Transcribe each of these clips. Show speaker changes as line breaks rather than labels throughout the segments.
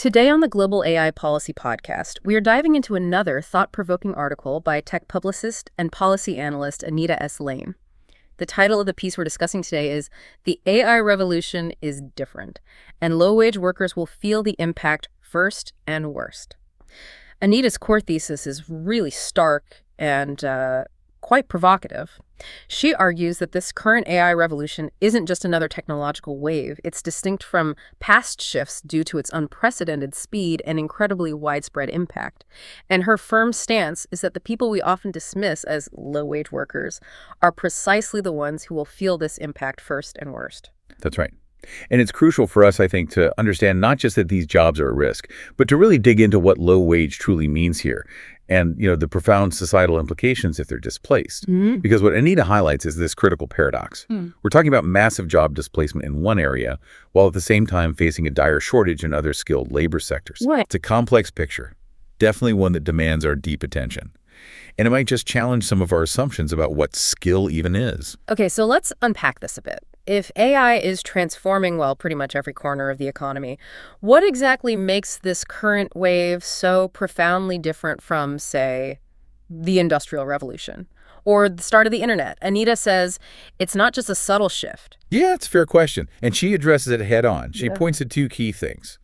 Today on the Global AI Policy Podcast, we are diving into another thought-provoking article by tech publicist and policy analyst Anita S. The title of the piece we're discussing today is "The AI Revolution is Different, and Low-Wage Workers Will Feel the Impact First and Worst." Anita's core thesis is really stark and quite provocative. She argues that this current AI revolution isn't just another technological wave. It's distinct from past shifts due to its unprecedented speed and incredibly widespread impact. And her firm stance is that the people we often dismiss as low-wage workers are precisely the ones who will feel this impact first and worst.
That's right. And it's crucial for us, I think, to understand not just that these jobs are at risk, but to really dig into what low wage truly means here and, the profound societal implications if they're displaced. Because what Anita highlights is this critical paradox. We're talking about massive job displacement in one area, while at the same time facing a dire shortage in other skilled labor sectors.
Right.
It's a complex picture, definitely one that demands our deep attention. And it might just challenge some of our assumptions about what skill even is.
Okay, so let's unpack this a bit. If AI is transforming, pretty much every corner of the economy, what exactly makes this current wave so profoundly different from, say, the Industrial Revolution or the start of the internet? Anita says it's not just a subtle shift.
Yeah, it's a fair question. And she addresses it head on. She points to two key things: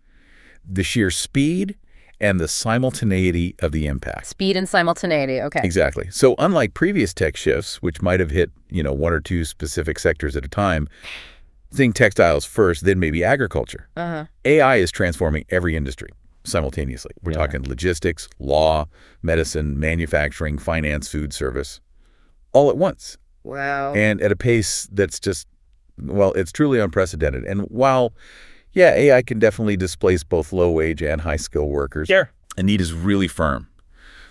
the sheer speed and the simultaneity of the impact.
Speed and simultaneity, okay.
Exactly. So unlike previous tech shifts, which might have hit, one or two specific sectors at a time, think textiles first, then maybe agriculture. AI is transforming every industry simultaneously. We're talking logistics, law, medicine, manufacturing, finance, food service, all at once.
Wow.
And at a pace that's just, it's truly unprecedented. And while AI can definitely displace both low-wage and high-skill workers.
Sure.
Anita's really firm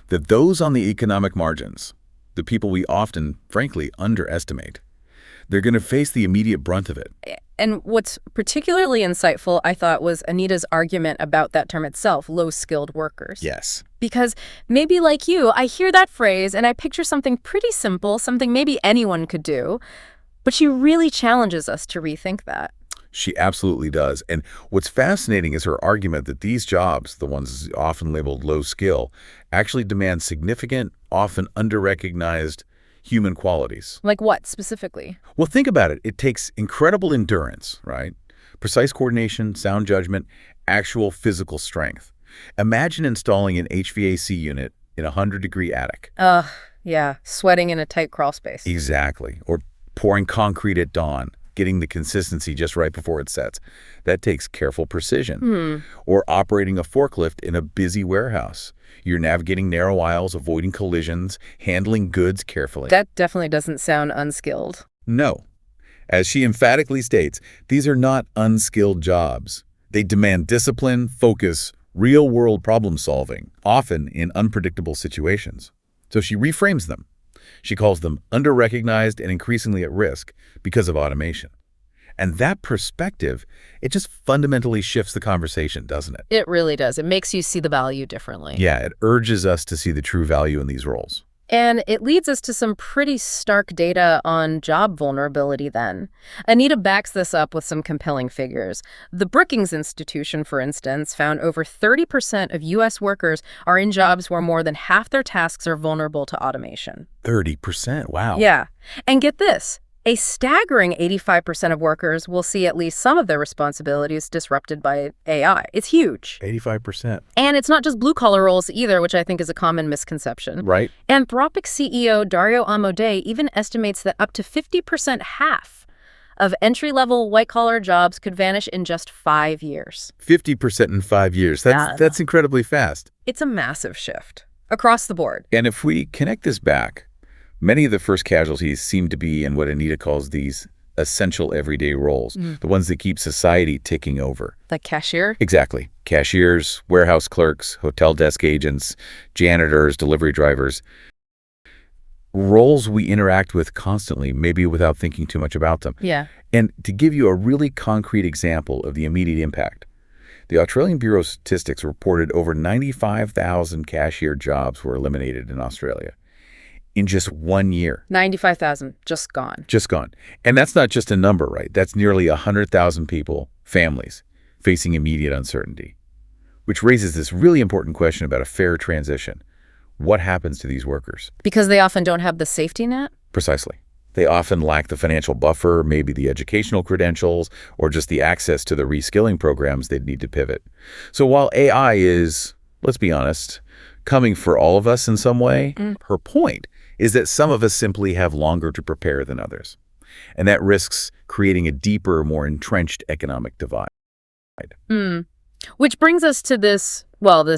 that those on the economic margins, the people we often, frankly, underestimate, they're going to face the immediate brunt of it.
And what's particularly insightful, I thought, was Anita's argument about that term itself, low-skilled workers.
Yes.
Because maybe like you, I hear that phrase and I picture something pretty simple, something maybe anyone could do, but she really challenges us to rethink that.
She absolutely does. And what's fascinating is her argument that these jobs, the ones often labeled low skill, actually demand significant, often under-recognized human qualities.
Like what, specifically?
Well, think about it. It takes incredible endurance, right? Precise coordination, sound judgment, actual physical strength. Imagine installing an HVAC unit in a 100-degree attic.
Yeah, sweating in a tight crawl space.
Exactly. Or pouring concrete at dawn, getting the consistency just right before it sets. That takes careful precision. Or operating a forklift in a busy warehouse. You're navigating narrow aisles, avoiding collisions, handling goods carefully.
That definitely doesn't sound unskilled.
No. As she emphatically states, these are not unskilled jobs. They demand discipline, focus, real-world problem solving, often in unpredictable situations. So she reframes them. She calls them under-recognized and increasingly at risk because of automation. And that perspective, it just fundamentally shifts the conversation, doesn't it?
It really does. It makes you see the value differently.
Yeah, it urges us to see the true value in these roles.
And it leads us to some pretty stark data on job vulnerability then. Anita backs this up with some compelling figures. The Brookings Institution, for instance, found over 30% of U.S. workers are in jobs where more than half their tasks are vulnerable to automation.
30%, wow.
Yeah. And get this. A staggering 85% of workers will see at least some of their responsibilities disrupted by AI. It's huge.
85%.
And it's not just blue-collar roles either, which I think is a common misconception.
Right.
Anthropic CEO Dario Amodei even estimates that up to 50%, half of entry-level white-collar jobs could vanish in just 5 years.
50% in 5 years. That's incredibly fast.
It's a massive shift across the board.
And if we connect this back, many of the first casualties seem to be in what Anita calls these essential everyday roles, the ones that keep society ticking over.
Like cashier?
Exactly. Cashiers, warehouse clerks, hotel desk agents, janitors, delivery drivers. Roles we interact with constantly, maybe without thinking too much about them.
Yeah.
And to give you a really concrete example of the immediate impact, the Australian Bureau of Statistics reported over 95,000 cashier jobs were eliminated in Australia in just 1 year.
95,000, just gone.
Just gone. And that's not just a number, right? That's nearly 100,000 people, families, facing immediate uncertainty. Which raises this really important question about a fair transition. What happens to these workers?
Because they often don't have the safety net?
Precisely. They often lack the financial buffer, maybe the educational credentials, or just the access to the reskilling programs they'd need to pivot. So while AI is, let's be honest, coming for all of us in some way, her point is that some of us simply have longer to prepare than others. And that risks creating a deeper, more entrenched economic divide.
Which brings us to this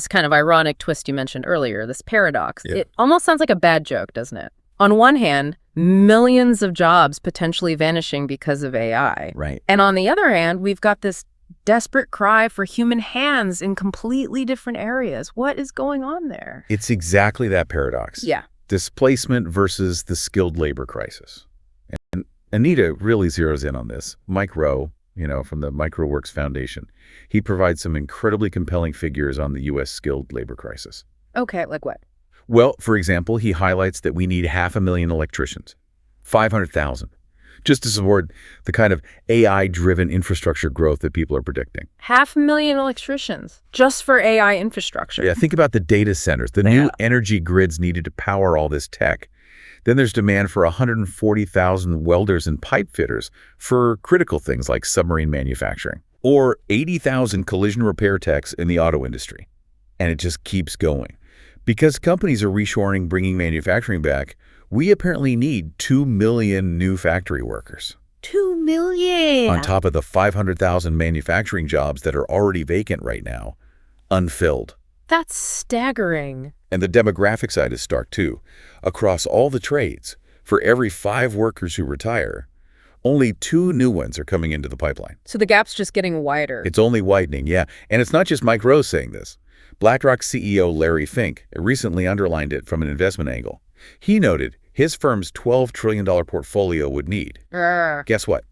kind of ironic twist you mentioned earlier, this paradox.
Yeah.
It almost sounds like a bad joke, doesn't it? On one hand, millions of jobs potentially vanishing because of AI.
Right.
And on the other hand, we've got this desperate cry for human hands in completely different areas. What is going on there?
It's exactly that paradox.
Yeah.
Displacement versus the skilled labor crisis. And Anita really zeroes in on this. Mike Rowe, from the MicroWorks Foundation, he provides some incredibly compelling figures on the U.S. skilled labor crisis.
Okay, like what?
Well, for example, he highlights that we need 500,000 electricians, 500,000, just to support the kind of AI-driven infrastructure growth that people are predicting.
500,000 electricians just for AI infrastructure.
Yeah, think about the data centers, the new energy grids needed to power all this tech. Then there's demand for 140,000 welders and pipe fitters for critical things like submarine manufacturing, or 80,000 collision repair techs in the auto industry. And it just keeps going. Because companies are reshoring, bringing manufacturing back, we apparently need 2 million new factory workers.
2 million!
On top of the 500,000 manufacturing jobs that are already vacant right now, unfilled.
That's staggering.
And the demographic side is stark too. Across all the trades, for every 5 workers who retire, only 2 new ones are coming into the pipeline.
So the gap's just getting wider.
It's only widening, yeah. And it's not just Mike Rowe saying this. BlackRock CEO Larry Fink recently underlined it from an investment angle. He noted his firm's $12 trillion portfolio would need, guess what,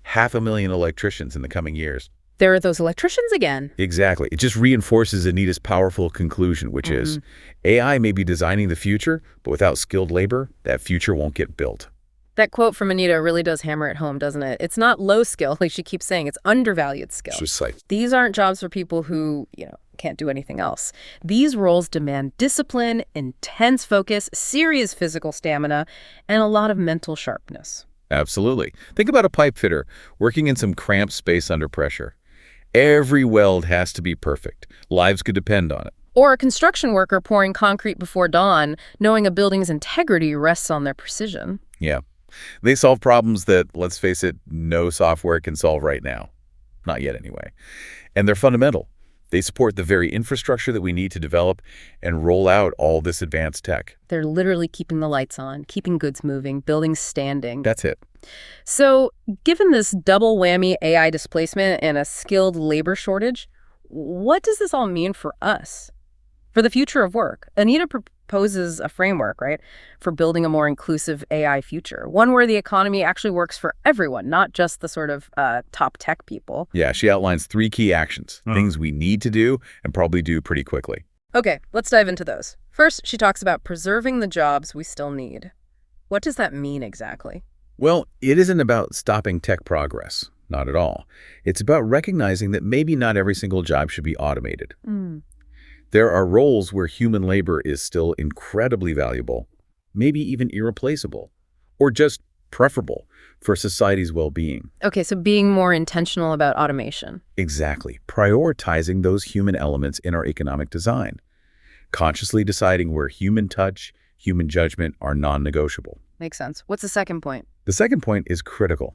500,000 electricians in the coming years.
There are those electricians again.
Exactly. It just reinforces Anita's powerful conclusion, which is AI may be designing the future, but without skilled labor, that future won't get built.
That quote from Anita really does hammer it home, doesn't it? It's not low skill, like she keeps saying, it's undervalued skill.
Precisely.
These aren't jobs for people who, can't do anything else. These roles demand discipline, intense focus, serious physical stamina, and a lot of mental sharpness.
Absolutely. Think about a pipe fitter working in some cramped space under pressure. Every weld has to be perfect. Lives could depend on it.
Or a construction worker pouring concrete before dawn, knowing a building's integrity rests on their precision.
Yeah. They solve problems that, let's face it, no software can solve right now. Not yet, anyway. And they're fundamental. They support the very infrastructure that we need to develop and roll out all this advanced tech.
They're literally keeping the lights on, keeping goods moving, buildings standing.
That's it.
So, given this double whammy AI displacement and a skilled labor shortage, what does this all mean for us? For the future of work? Anita proposes a framework, right, for building a more inclusive AI future, one where the economy actually works for everyone, not just the sort of top tech people.
Yeah, she outlines 3 key actions, things we need to do and probably do pretty quickly.
Okay, let's dive into those. First, she talks about preserving the jobs we still need. What does that mean exactly?
Well, it isn't about stopping tech progress. Not at all. It's about recognizing that maybe not every single job should be automated. There are roles where human labor is still incredibly valuable, maybe even irreplaceable, or just preferable for society's well-being.
Okay, so being more intentional about automation.
Exactly. Prioritizing those human elements in our economic design. Consciously deciding where human touch, human judgment are non-negotiable.
Makes sense. What's the second point?
The second point is critical.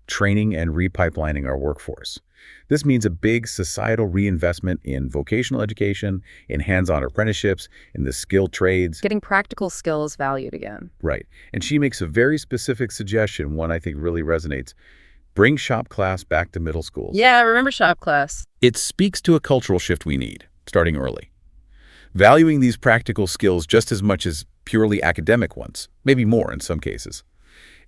Training and repipelining our workforce. This means a big societal reinvestment in vocational education, in hands-on apprenticeships, in the skilled trades.
Getting practical skills valued again.
Right. And she makes a very specific suggestion, one I think really resonates. Bring shop class back to middle schools.
Yeah, I remember shop class.
It speaks to a cultural shift we need, starting early. Valuing these practical skills just as much as purely academic ones, maybe more in some cases.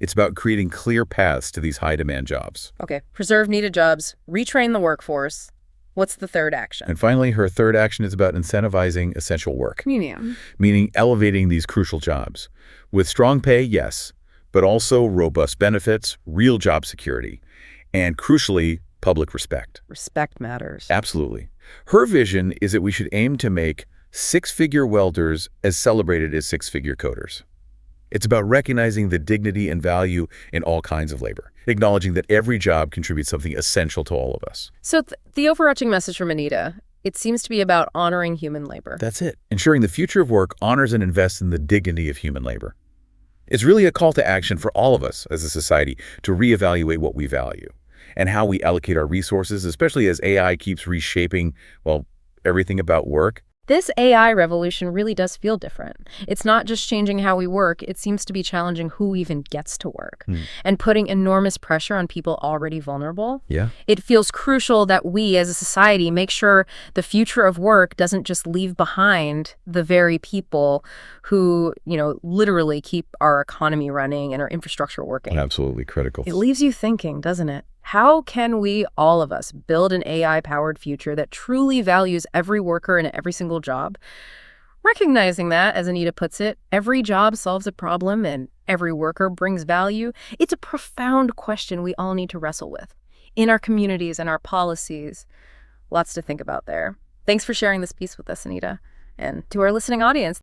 It's about creating clear paths to these high-demand jobs.
Okay, preserve needed jobs, retrain the workforce. What's the third action?
And finally, her third action is about incentivizing essential work, meaning elevating these crucial jobs. With strong pay, yes, but also robust benefits, real job security, and crucially, public respect.
Respect matters.
Absolutely. Her vision is that we should aim to make six-figure welders as celebrated as six-figure coders. It's about recognizing the dignity and value in all kinds of labor, acknowledging that every job contributes something essential to all of us.
So the overarching message from Anita, it seems to be about honoring human labor.
That's it. Ensuring the future of work honors and invests in the dignity of human labor. It's really a call to action for all of us as a society to reevaluate what we value and how we allocate our resources, especially as AI keeps reshaping, well, everything about work.
This AI revolution really does feel different. It's not just changing how we work, it seems to be challenging who even gets to work and putting enormous pressure on people already vulnerable.
Yeah.
It feels crucial that we as a society make sure the future of work doesn't just leave behind the very people who, literally keep our economy running and our infrastructure working.
Absolutely critical.
It leaves you thinking, doesn't it? How can we, all of us, build an AI-powered future that truly values every worker in every single job? Recognizing that, as Anita puts it, every job solves a problem and every worker brings value, it's a profound question we all need to wrestle with in our communities and our policies. Lots to think about there. Thanks for sharing this piece with us, Anita. And to our listening audience,